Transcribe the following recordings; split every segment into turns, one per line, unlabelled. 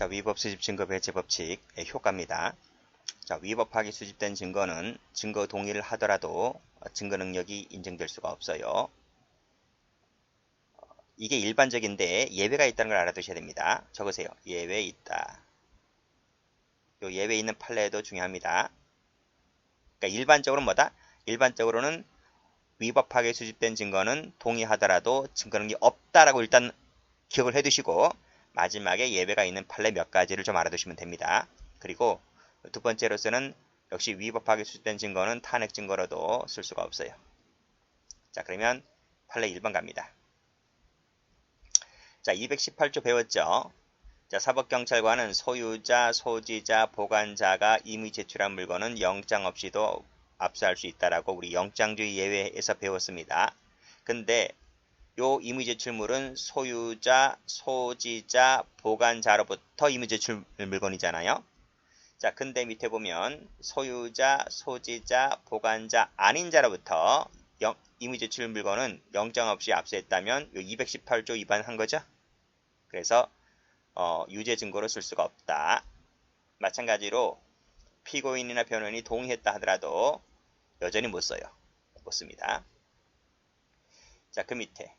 자, 위법 수집 증거 배제 법칙의 효과입니다. 자, 위법하게 수집된 증거는 증거 동의를 하더라도 증거 능력이 인정될 수가 없어요. 이게 일반적인데 예외가 있다는 걸 알아두셔야 됩니다. 적으세요. 예외 있다. 요 예외 있는 판례도 중요합니다. 그러니까 일반적으로는 뭐다? 일반적으로는 위법하게 수집된 증거는 동의하더라도 증거 능력이 없다라고 일단 기억을 해두시고 마지막에 예외가 있는 판례 몇 가지를 좀 알아두시면 됩니다. 그리고 두 번째로서는 역시 위법하게 수집된 증거는 탄핵 증거로도 쓸 수가 없어요. 자, 그러면 판례 1번 갑니다. 자, 218조 배웠죠? 자, 사법경찰관은 소유자, 소지자, 보관자가 이미 제출한 물건은 영장 없이도 압수할 수 있다라고 우리 영장주의 예외에서 배웠습니다. 근데 요 이미 제출물은 소유자, 소지자, 보관자로부터 이미 제출 물건이잖아요. 자, 근데 밑에 보면 소유자, 소지자, 보관자 아닌 자로부터 이미 제출 물건은 영장 없이 압수했다면 요 218조 위반한 거죠. 그래서 유죄 증거로 쓸 수가 없다. 마찬가지로 피고인이나 변호인이 동의했다 하더라도 여전히 못 써요. 못 씁니다. 자, 그 밑에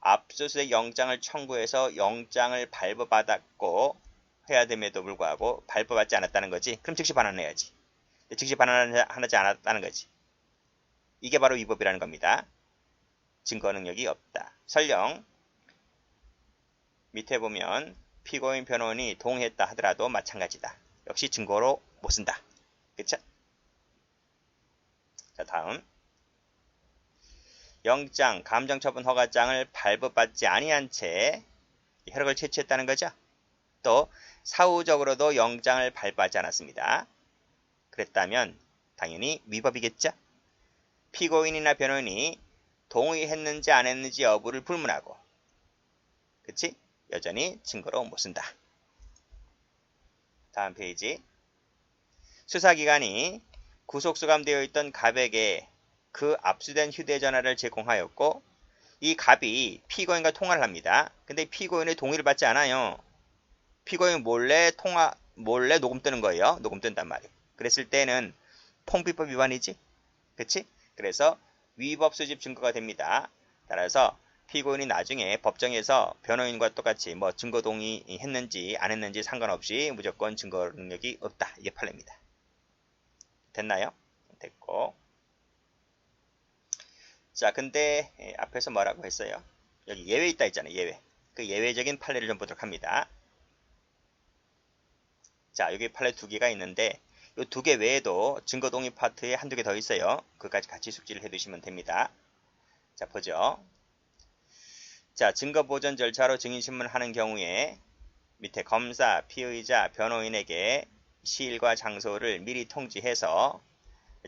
압수수색 영장을 청구해서 영장을 발부받았고 해야 됨에도 불구하고 발부받지 않았다는 거지. 그럼 즉시 반환해야지. 즉시 반환하지 않았다는 거지. 이게 바로 위법이라는 겁니다. 증거 능력이 없다. 설령 밑에 보면 피고인 변호인이 동의했다 하더라도 마찬가지다. 역시 증거로 못 쓴다. 그쵸? 자, 다음 영장, 감정처분 허가장을 발부받지 아니한 채 혈액을 채취했다는 거죠. 또 사후적으로도 영장을 발부하지 않았습니다. 그랬다면 당연히 위법이겠죠. 피고인이나 변호인이 동의했는지 안 했는지 여부를 불문하고 그치? 여전히 증거로 못 쓴다. 다음 페이지. 수사기관이 구속수감되어 있던 갑에게 그 압수된 휴대전화를 제공하였고 이 갑이 피고인과 통화를 합니다. 근데 피고인의 동의를 받지 않아요. 피고인 몰래 녹음 뜨는 거예요. 녹음 뜬단 말이에요. 그랬을 때는 통비법 위반이지. 그치? 그래서 위법 수집 증거가 됩니다. 따라서 피고인이 나중에 법정에서 변호인과 똑같이 뭐 증거 동의했는지 안 했는지 상관없이 무조건 증거 능력이 없다. 이게 판례입니다. 됐나요? 됐고. 자, 근데 앞에서 뭐라고 했어요? 여기 예외 있다 했잖아요. 예외. 그 예외적인 판례를 좀 보도록 합니다. 자, 여기 판례 두 개가 있는데 이 두 개 외에도 증거 동의 파트에 한두 개 더 있어요. 그까지 같이 숙지를 해두시면 됩니다. 자, 보죠. 자, 증거 보전 절차로 증인신문을 하는 경우에 밑에 검사, 피의자, 변호인에게 시일과 장소를 미리 통지해서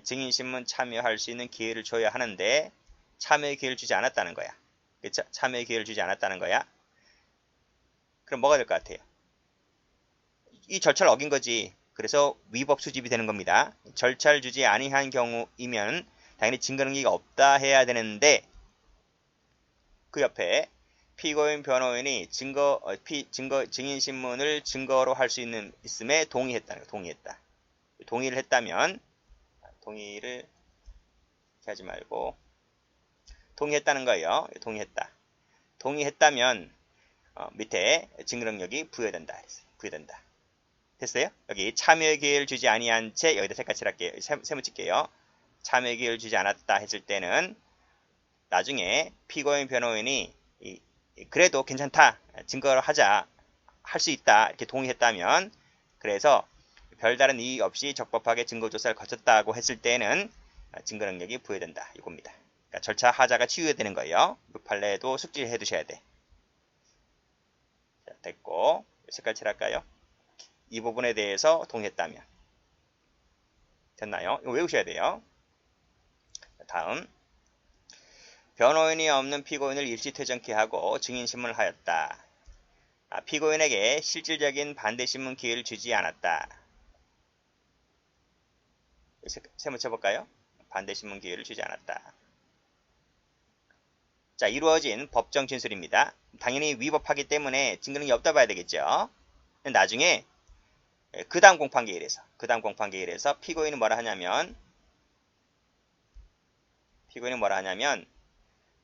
증인신문 참여할 수 있는 기회를 줘야 하는데 참여의 기회를 주지 않았다는 거야. 그쵸? 참여의 기회를 주지 않았다는 거야. 그럼 뭐가 될 것 같아요? 이 절차를 어긴 거지. 그래서 위법 수집이 되는 겁니다. 절차를 주지 아니한 경우이면 당연히 증거 능력이 없다 해야 되는데 그 옆에 피고인 변호인이 증인신문을 증거로 할 수 있음에 동의했다는 거예요. 동의했다. 동의를 했다면 동의를 이렇게 하지 말고 동의했다는 거예요. 동의했다. 동의했다면 밑에 증거 능력이 부여된다. 부여된다. 됐어요? 여기 참여의 기회를 주지 아니한 채 여기다 색깔 칠할게요. 세모 칠게요. 참여의 기회를 주지 않았다 했을 때는 나중에 피고인 변호인이 그래도 괜찮다. 증거를 하자. 할 수 있다. 이렇게 동의했다면 그래서 별다른 이의 없이 적법하게 증거조사를 거쳤다고 했을 때는 증거 능력이 부여된다. 이겁니다. 그러니까 절차 하자가 치유되는 거예요. 이 판례도 숙지를 해두셔야 돼. 자, 됐고 색깔 칠할까요? 이 부분에 대해서 동의했다면 됐나요? 이거 외우셔야 돼요. 다음 변호인이 없는 피고인을 일시퇴정케 하고 증인신문을 하였다. 피고인에게 실질적인 반대신문 기회를 주지 않았다. 세모 쳐볼까요? 반대신문 기회를 주지 않았다. 자, 이루어진 법정 진술입니다. 당연히 위법하기 때문에 증거능력이 없다 봐야 되겠죠. 나중에 그 다음 공판계일에서 피고인은 뭐라 하냐면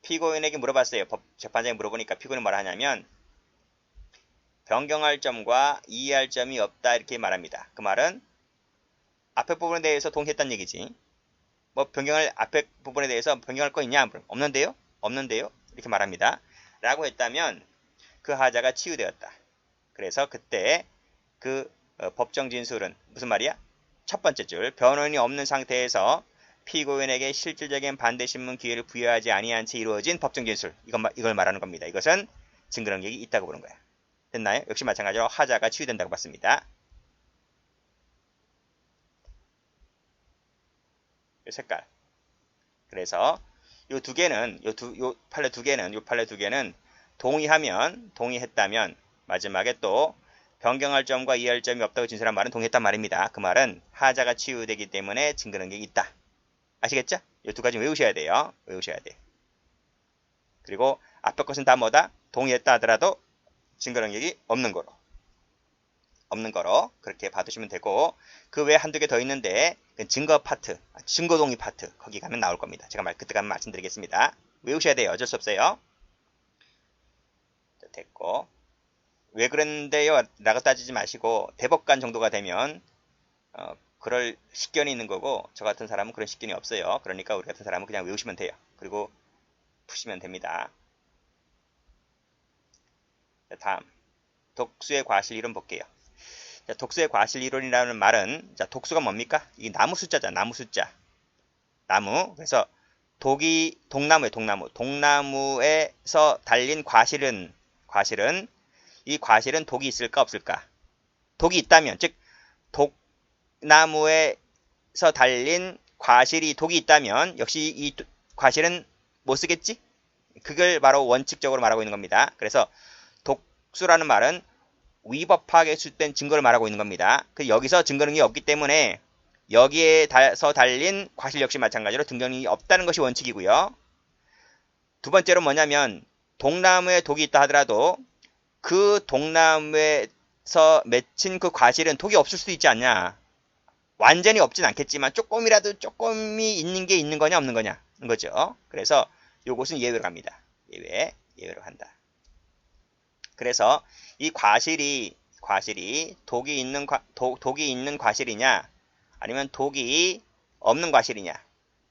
피고인에게 물어봤어요. 재판장이 물어보니까 피고인은 뭐라 하냐면 변경할 점과 이해할 점이 없다 이렇게 말합니다. 그 말은 앞에 부분에 대해서 동의했다는 얘기지. 뭐 앞에 부분에 대해서 변경할 거 있냐? 없는데요? 이렇게 말합니다. 라고 했다면 그 하자가 치유되었다. 그래서 그때 그 법정 진술은 무슨 말이야? 첫 번째 줄, 변호인이 없는 상태에서 피고인에게 실질적인 반대 신문 기회를 부여하지 아니한 채 이루어진 법정 진술. 이걸 말하는 겁니다. 이것은 증거 능력이 있다고 보는 거야. 됐나요? 역시 마찬가지로 하자가 치유된다고 봤습니다. 이 색깔. 그래서 요 판례 두 개는 동의했다면 마지막에 또 변경할 점과 이해할 점이 없다고 진술한 말은 동의했단 말입니다. 그 말은 하자가 치유되기 때문에 증거 능력이 있다. 아시겠죠? 이 두 가지 외우셔야 돼요. 그리고 앞에 것은 다 뭐다? 동의했다 하더라도 증거 능력이 없는 거로 그렇게 봐두시면 되고, 그 외에 한두 개 더 있는데 증거 동의 파트 거기 가면 나올 겁니다. 제가 그때 가면 말씀드리겠습니다. 외우셔야 돼요. 어쩔 수 없어요. 됐고, 왜 그랬는데요? 라고 따지지 마시고 대법관 정도가 되면 그럴 식견이 있는 거고, 저 같은 사람은 그런 식견이 없어요. 그러니까 우리 같은 사람은 그냥 외우시면 돼요. 그리고 푸시면 됩니다. 자, 다음 독수의 과실 이론 볼게요. 자, 독수의 과실 이론이라는 말은, 자, 독수가 뭡니까? 이게 나무 숫자죠. 나무 숫자. 그래서 동나무에서 달린 과실은 이 과실은 독이 있을까 없을까? 독이 있다면, 즉 독나무에서 달린 과실이 독이 있다면 역시 이 과실은 못 쓰겠지? 그걸 바로 원칙적으로 말하고 있는 겁니다. 그래서 독수라는 말은 위법하게 수된 증거를 말하고 있는 겁니다. 여기서 증거 능력이 없기 때문에 여기에서 달린 과실 역시 마찬가지로 증거 능력이 없다는 것이 원칙이고요. 두 번째로 뭐냐면, 독나무에 독이 있다 하더라도 그 독나무에서 맺힌 그 과실은 독이 없을 수도 있지 않냐. 완전히 없진 않겠지만 조금이 있는 게 있는 거냐 없는 거냐 인 거죠. 그래서 요것은 예외로 갑니다. 예외로 간다. 그래서 이 과실이 독이 있는 과실이냐, 아니면 독이 없는 과실이냐,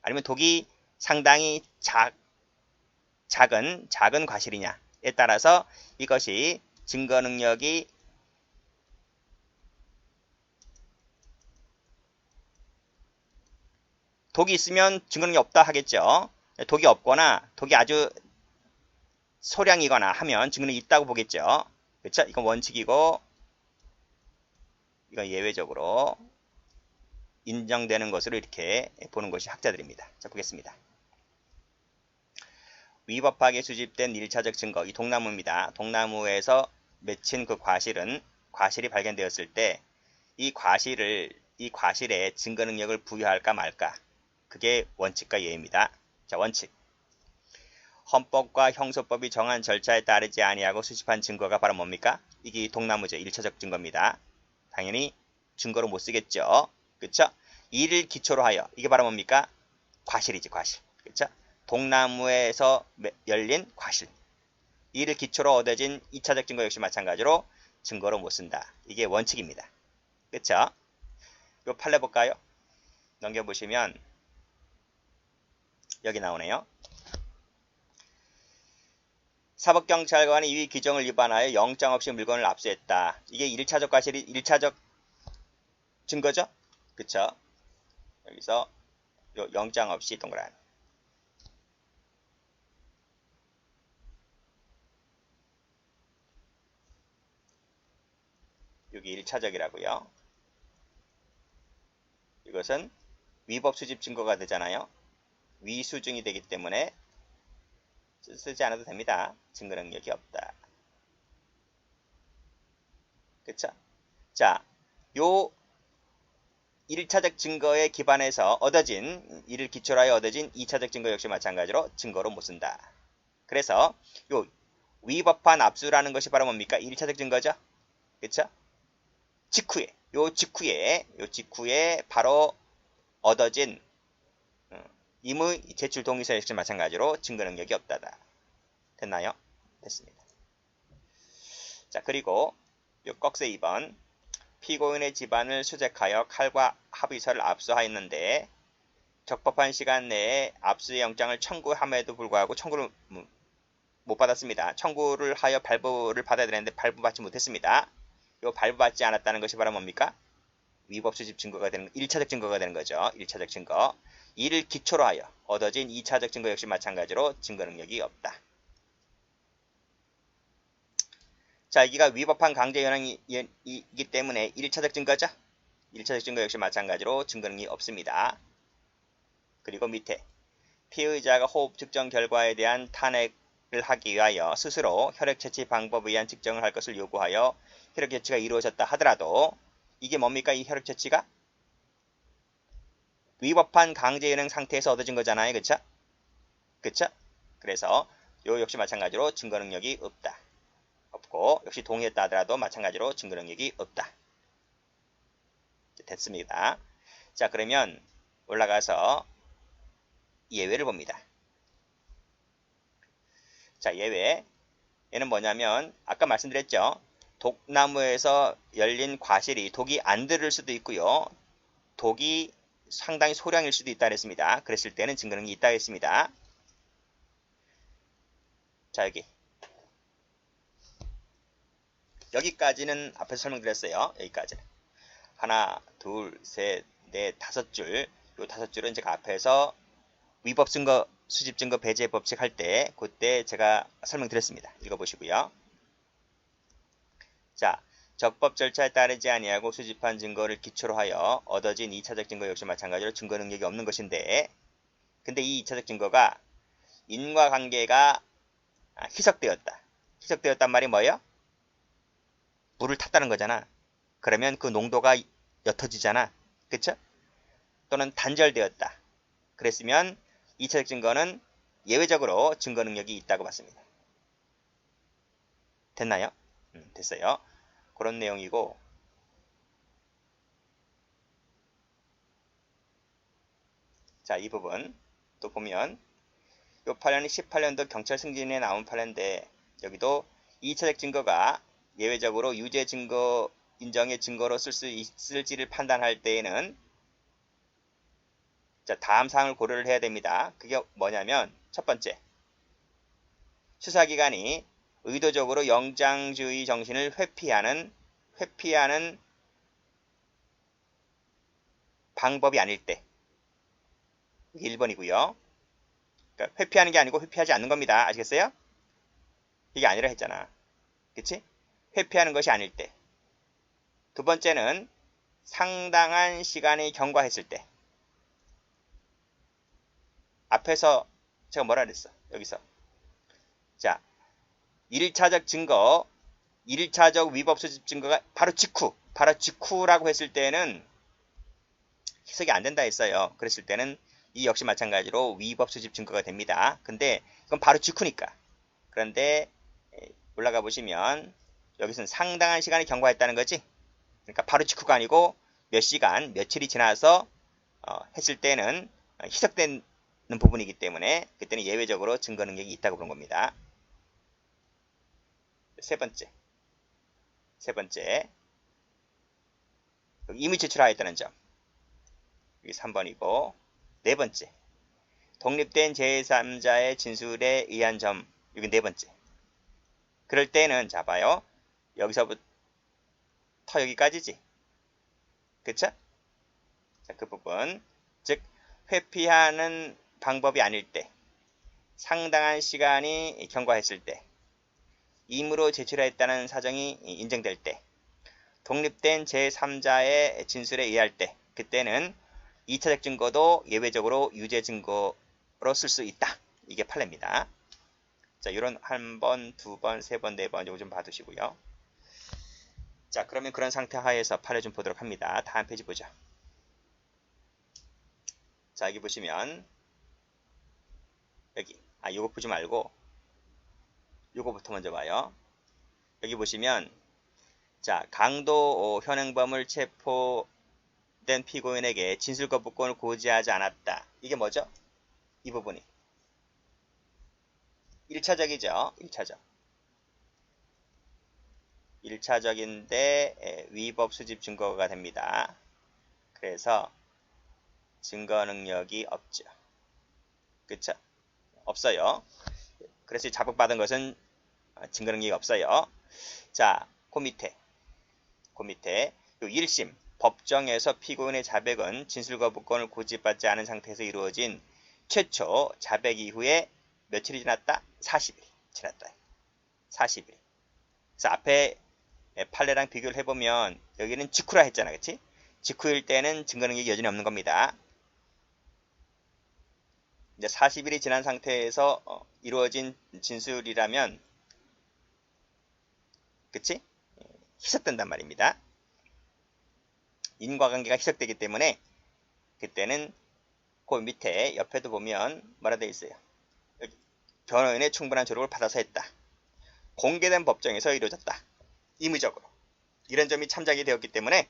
아니면 독이 상당히 작은 과실이냐에 따라서 이것이 증거 능력이 독이 있으면 증거 능력이 없다 하겠죠. 독이 없거나 독이 아주 소량이거나 하면 증거 능력이 있다고 보겠죠. 그렇죠? 이건 원칙이고 이건 예외적으로 인정되는 것으로 이렇게 보는 것이 학자들입니다. 자, 보겠습니다. 위법하게 수집된 1차적 증거, 이 독나무입니다. 독나무에서 맺힌 그 과실이 발견되었을 때 이 과실에 증거 능력을 부여할까 말까, 그게 원칙과 예외입니다. 자, 원칙. 헌법과 형소법이 정한 절차에 따르지 아니하고 수집한 증거가 바로 뭡니까? 이게 독나무죠. 1차적 증거입니다. 당연히 증거로 못 쓰겠죠. 그쵸? 이를 기초로 하여, 이게 바로 뭡니까? 과실이지, 과실. 그쵸? 독나무에서 열린 과실. 이를 기초로 얻어진 2차적 증거 역시 마찬가지로 증거로 못 쓴다. 이게 원칙입니다. 그쵸? 요 판례 볼까요? 넘겨보시면 여기 나오네요. 사법경찰관이 이 규정을 위반하여 영장 없이 물건을 압수했다. 이게 1차적 증거죠? 그쵸? 여기서 요 영장 없이 동그란. 여기 1차적이라고요. 이것은 위법 수집 증거가 되잖아요. 위수증이 되기 때문에 쓰지 않아도 됩니다. 증거 능력이 없다. 그쵸? 자, 요 1차적 증거에 기반해서 이를 기초로 하여 얻어진 2차적 증거 역시 마찬가지로 증거로 못 쓴다. 그래서 요 위법한 압수라는 것이 바로 뭡니까? 1차적 증거죠. 그쵸? 직후에 바로 얻어진 임의 제출 동의서 역시 마찬가지로 증거 능력이 없다다. 됐나요? 됐습니다. 자, 그리고 요 꺽쇠 2번. 피고인의 집안을 수색하여 칼과 합의서를 압수하였는데 적법한 시간 내에 압수의 영장을 청구함에도 불구하고 청구를 못 받았습니다. 청구를 하여 발부를 받아야 되는데 발부받지 못했습니다. 요 발부받지 않았다는 것이 바로 뭡니까? 위법 수집 증거가 되는 1차적 증거가 되는 거죠. 1차적 증거. 이를 기초로 하여 얻어진 2차적 증거 역시 마찬가지로 증거 능력이 없다. 자, 여기가 위법한 강제 연행이기 때문에 1차적 증거죠. 1차적 증거 역시 마찬가지로 증거 능력이 없습니다. 그리고 밑에 피의자가 호흡 측정 결과에 대한 탄핵을 하기 위하여 스스로 혈액 채취 방법에 의한 측정을 할 것을 요구하여 혈액 채취가 이루어졌다 하더라도 이게 뭡니까? 이 혈액 채취가 위법한 강제 연행 상태에서 얻어진 거잖아요. 그쵸? 그쵸? 그래서 요 역시 마찬가지로 증거 능력이 없다. 없고 역시 동의했다 하더라도 마찬가지로 증거 능력이 없다. 됐습니다. 자, 그러면 올라가서 예외를 봅니다. 자, 예외. 얘는 뭐냐면 아까 말씀드렸죠. 독나무에서 열린 과실이 독이 안 들을 수도 있고요. 독이 상당히 소량일 수도 있다 그랬습니다. 그랬을 때는 증거 능력이 있다 했습니다. 자, 여기까지는 앞에서 설명드렸어요. 여기까지는. 하나, 둘, 셋, 넷, 다섯 줄. 요 다섯 줄은 제가 앞에서 위법 증거, 수집 증거 배제 법칙 할 때 그때 제가 설명드렸습니다. 읽어보시고요. 자, 적법 절차에 따르지 아니하고 수집한 증거를 기초로 하여 얻어진 2차적 증거 역시 마찬가지로 증거 능력이 없는 것인데 근데 이 2차적 증거가 인과관계가 희석되었다. 희석되었단 말이 뭐예요? 물을 탔다는 거잖아. 그러면 그 농도가 옅어지잖아. 그쵸? 또는 단절되었다. 그랬으면 2차적 증거는 예외적으로 증거 능력이 있다고 봤습니다. 됐나요? 됐어요. 그런 내용이고 자, 이 부분 또 보면 요 판례는 18년도 경찰 승진에 나온 판례인데 여기도 2차적 증거가 예외적으로 유죄 증거 인정의 증거로 쓸 수 있을지를 판단할 때에는 자, 다음 사항을 고려를 해야 됩니다. 그게 뭐냐면 첫 번째, 수사기관이 의도적으로 영장주의 정신을 회피하는 방법이 아닐 때 1번이고요. 그러니까 회피하는 게 아니고 회피하지 않는 겁니다. 아시겠어요? 이게 아니라 했잖아. 그치? 회피하는 것이 아닐 때. 두 번째는 상당한 시간이 경과했을 때. 앞에서 제가 뭐라 그랬어? 여기서. 자, 1차적 증거, 1차적 위법 수집 증거가 바로 직후라고 했을 때는 희석이 안 된다 했어요. 그랬을 때는 이 역시 마찬가지로 위법 수집 증거가 됩니다. 근데 이건 바로 직후니까. 그런데 올라가 보시면 여기서는 상당한 시간이 경과했다는 거지. 그러니까 바로 직후가 아니고 몇 시간, 며칠이 지나서 했을 때는 희석되는 부분이기 때문에 그때는 예외적으로 증거 능력이 있다고 보는 겁니다. 세 번째 임의 제출하였다는 점. 여기 3번이고 네 번째 독립된 제3자의 진술에 의한 점. 여기 네 번째. 그럴 때는 자 봐요. 여기서부터 여기까지지. 그쵸? 자, 그 부분. 즉 회피하는 방법이 아닐 때, 상당한 시간이 경과했을 때, 임의로 제출했다는 사정이 인정될 때, 독립된 제3자의 진술에 의할 때, 그때는 2차적 증거도 예외적으로 유죄 증거로 쓸 수 있다. 이게 판례입니다. 자, 이런 한 번, 두 번, 세 번, 네 번 이거 좀 봐두시고요. 자, 그러면 그런 상태 하에서 판례 좀 보도록 합니다. 다음 페이지 보죠. 자, 여기 보시면 여기 이거 보지 말고 요거부터 먼저 봐요. 여기 보시면 자, 강도 현행범을 체포된 피고인에게 진술 거부권을 고지하지 않았다. 이게 뭐죠? 이 부분이 1차적이죠. 1차적. 1차적인데 위법 수집 증거가 됩니다. 그래서 증거 능력이 없죠. 그쵸? 없어요. 그래서 자백받은 것은 증거 능력이 없어요. 자, 그 밑에 요 1심 법정에서 피고인의 자백은 진술 거부권을 고집받지 않은 상태에서 이루어진 최초 자백 이후에 며칠이 지났다? 40일이 지났다. 40일. 그래서 앞에 판례랑 비교를 해보면 여기는 직후라 했잖아. 그치? 직후일 때는 증거 능력이 여전히 없는 겁니다. 이제 40일이 지난 상태에서 이루어진 진술이라면 그치? 희석된단 말입니다. 인과관계가 희석되기 때문에 그때는 그 밑에 옆에도 보면 뭐라 되어 있어요. 여기 변호인의 충분한 조력을 받아서 했다. 공개된 법정에서 이루어졌다. 임의적으로. 이런 점이 참작이 되었기 때문에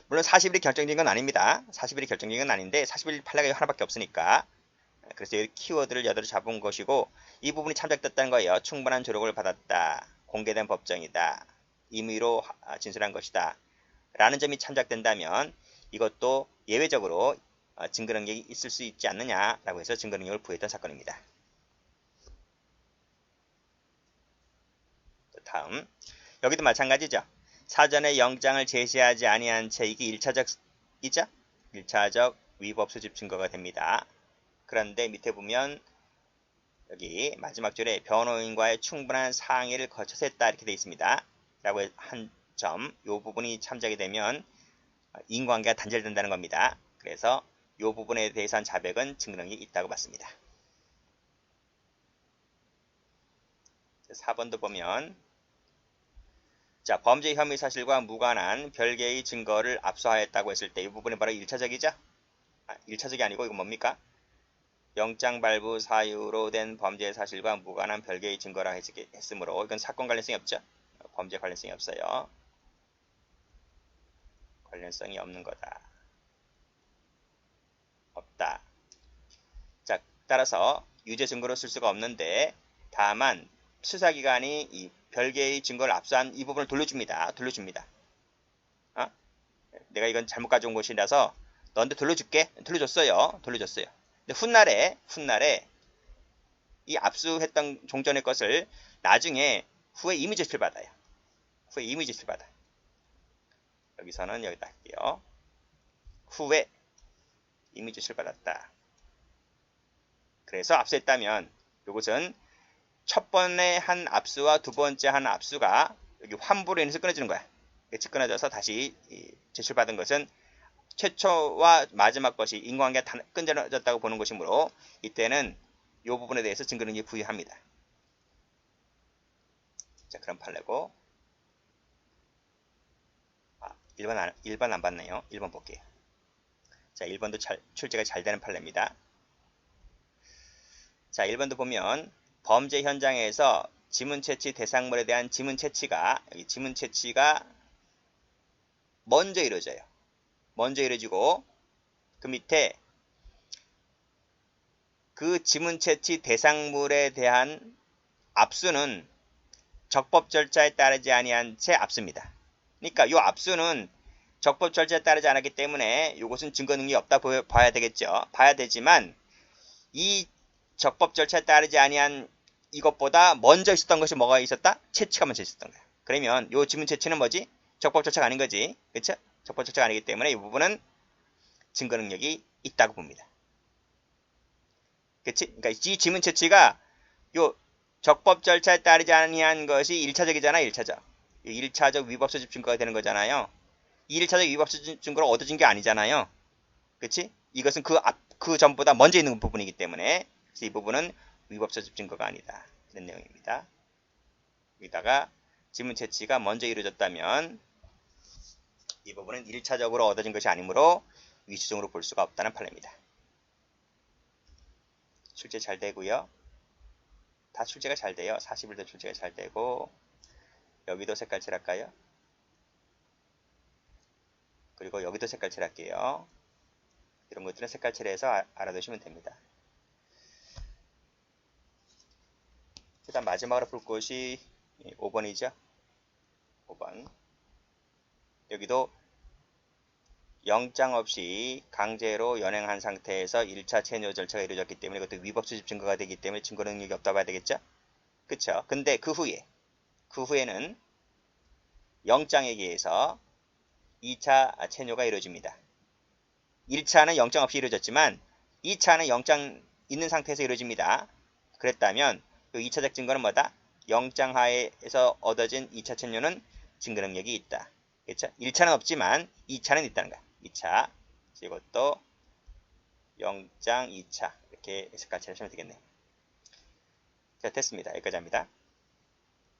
물론 40일이 결정적인 건 아닙니다. 40일이 결정적인 건 아닌데 40일 판례가 하나밖에 없으니까 그래서 여기 키워드를 여덟 잡은 것이고 이 부분이 참작됐다는 거예요. 충분한 조력을 받았다. 공개된 법정이다. 임의로 진술한 것이다. 라는 점이 참작된다면 이것도 예외적으로 증거 능력이 있을 수 있지 않느냐라고 해서 증거 능력을 부여했던 사건입니다. 다음 여기도 마찬가지죠. 사전에 영장을 제시하지 아니한 채 이게 1차적이죠. 1차적 위법 수집 증거가 됩니다. 그런데 밑에 보면 여기 마지막 줄에 변호인과의 충분한 상의를 거쳐서 했다 이렇게 되어 있습니다. 라고 한 점, 이 부분이 참작이 되면 인과관계가 단절된다는 겁니다. 그래서 이 부분에 대해서한 자백은 증거능력이 있다고 봤습니다. 4번도 보면 자, 범죄 혐의 사실과 무관한 별개의 증거를 압수하였다고 했을 때 이 부분이 바로 1차적이죠? 1차적이 아니고 이건 뭡니까? 영장 발부 사유로 된 범죄 사실과 무관한 별개의 증거라 했으므로 이건 사건 관련성이 없죠? 범죄 관련성이 없어요. 관련성이 없는 거다. 없다. 자, 따라서 유죄 증거로 쓸 수가 없는데 다만 수사기관이 이 별개의 증거를 압수한 이 부분을 돌려줍니다. 내가 이건 잘못 가져온 것이라서 너한테 돌려줄게. 돌려줬어요. 근데 훗날에 이 압수했던 종전의 것을 나중에 후에 이의 제출 받아요. 여기서는 여기다 할게요. 후에 이의 제출 받았다. 그래서 압수했다면 이것은 첫 번에 한 압수와 두 번째 한 압수가 여기 환불로 인해서 끊어지는 거야. 끊어져서 다시 제출받은 것은 최초와 마지막 것이 인과관계가 끊어졌다고 보는 것이므로 이때는 이 부분에 대해서 증거능력이 부여합니다. 자, 그럼 판례고 1번 안 봤네요. 1번 볼게요. 자, 1번도 출제가 잘 되는 판례입니다. 자, 1번도 보면 범죄 현장에서 지문 채취 대상물에 대한 지문 채취가 먼저 이루어지고 그 밑에 그 지문 채취 대상물에 대한 압수는 적법 절차에 따르지 아니한 채 압수입니다. 그러니까 이 압수는 적법 절차에 따르지 않았기 때문에 이것은 증거 능력이 없다 봐야 되겠죠. 봐야 되지만 이 적법 절차에 따르지 아니한 이것보다 먼저 있었던 것이 뭐가 있었다? 채취가 먼저 있었던 거야. 그러면 이 지문 채취는 뭐지? 적법 절차가 아닌 거지. 그렇죠? 적법 절차가 아니기 때문에 이 부분은 증거 능력이 있다고 봅니다. 그치? 그러니까 이 지문 채취가 요 적법 절차에 따르지 아니한 것이 1차적이잖아. 1차적 위법 수집 증거가 되는 거잖아요. 1차적 위법 수집 증거로 얻어진 게 아니잖아요. 그치? 이것은 그 전보다 먼저 있는 부분이기 때문에 그래서 이 부분은 위법 수집 증거가 아니다. 이런 내용입니다. 여기다가 지문 채취가 먼저 이루어졌다면 이 부분은 1차적으로 얻어진 것이 아니므로 위추정으로 볼 수가 없다는 판례입니다. 출제 잘 되고요. 다 출제가 잘 돼요. 40일도 출제가 잘 되고 여기도 색깔 칠할까요? 그리고 여기도 색깔 칠할게요. 이런 것들은 색깔 칠해서 알아두시면 됩니다. 일단 마지막으로 볼 것이 5번이죠. 5번. 여기도 영장 없이 강제로 연행한 상태에서 1차 체류 절차가 이루어졌기 때문에 이것도 위법 수집 증거가 되기 때문에 증거 능력이 없다고 봐야 되겠죠? 그쵸? 근데 그 후에는 영장에 의해서 2차 체류가 이루어집니다. 1차는 영장 없이 이루어졌지만 2차는 영장 있는 상태에서 이루어집니다. 그랬다면 이 2차적 증거는 뭐다? 영장 하에서 얻어진 2차 체류는 증거 능력이 있다. 그렇죠? 1차는 없지만 2차는 있다는 거야. 2차. 이것도 영장 2차. 이렇게 색깔 칠하시면 되겠네요. 자, 됐습니다. 여기까지 합니다.